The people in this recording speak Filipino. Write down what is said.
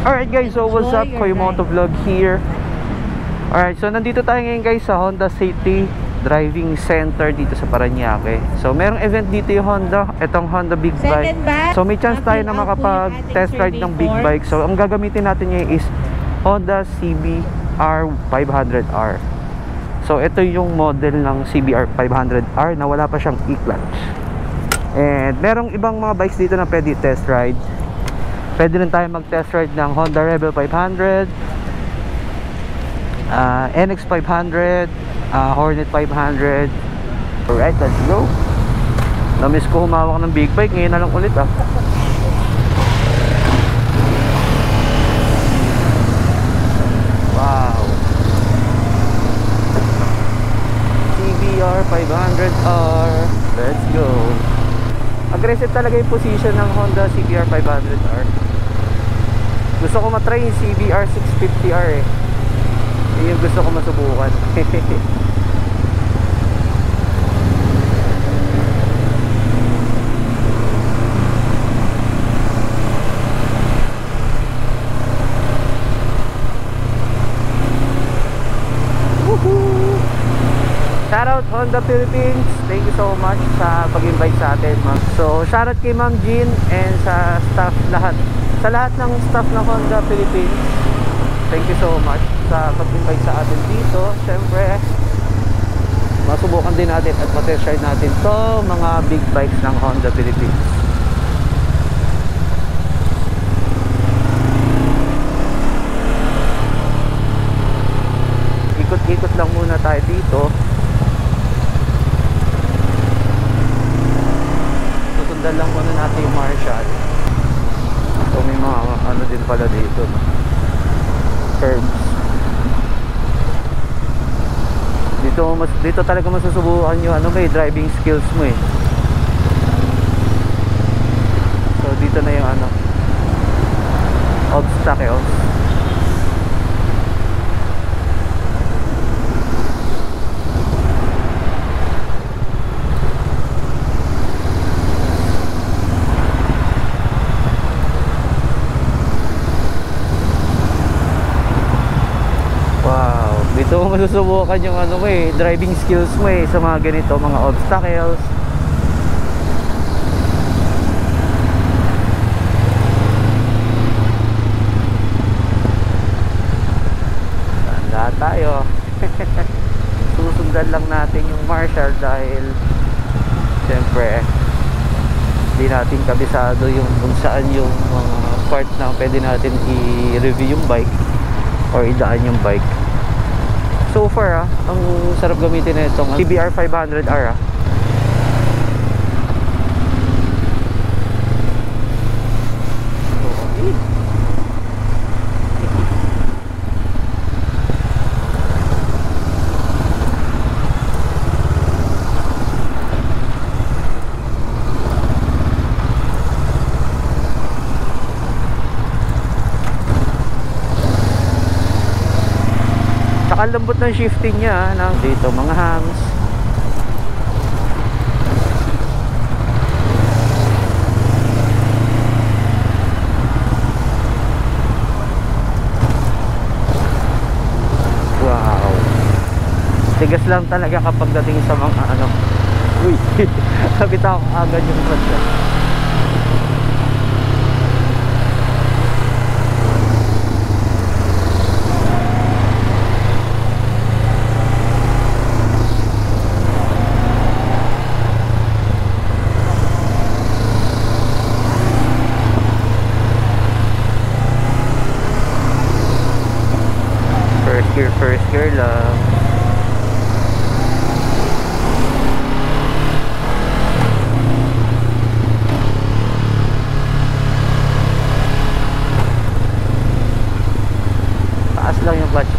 Alright guys, so what's up? Koy Motovlog here. Alright, so nandito tayo ngayon guys sa Honda City Driving Center dito sa Parañaque. So merong event dito yung Honda, itong Honda Big Bike. So may chance tayo na makapag test ride ng big bike. So ang gagamitin natin ngayon is Honda CBR 500R. So ito yung model ng CBR 500R na wala pa siyang e-clutch. And merong ibang mga bikes dito na pwede test ride. Pwede rin tayo mag-test ride ng Honda Rebel 500, NX 500, Hornet 500. Alright, let's go. Namiss ko humawak ng big bike, ngayon na lang ulit Wow. CBR 500R. Let's go. Aggressive talaga yung position ng Honda CBR 500R. Gusto ko matry yung CBR 650R eh. Yun yung gusto ko masubukan. Shoutout Honda Philippines. Thank you so much sa pag-invite sa atin, ma'am. So shoutout kay Ma'am Jean and sa staff lahat. Sa lahat ng staff ng Honda Philippines. Thank you so much sa pag-invite sa atin dito. Siyempre, masubukan din natin at matest ride natin to mga big bikes ng Honda Philippines. Ikot-ikot lang muna tayo dito. Susundan lang muna natin yung Marshall. So may mga ano din pala dito, no? Curbs. Dito talaga masusubukan yung ano, may driving skills mo eh. So dito na yung ano, obstacles. Dito mo masusubukan yung ano mo eh, driving skills mo eh, sa mga ganito, mga obstacles. Tanda tayo. Susundan lang natin yung Marshall dahil siyempre hindi natin kabisado yung kung saan yung mga part na pwede natin i-review yung bike or idaan yung bike. So far ang sarap gamitin na itong CBR 500R Ang lambot ng shifting niya ng dito mga hams. Wow, tigas lang talaga kapag dating sa mga ano. Uy, kabitaw agad yung clutch. First gear lang. Taas lang yung clutch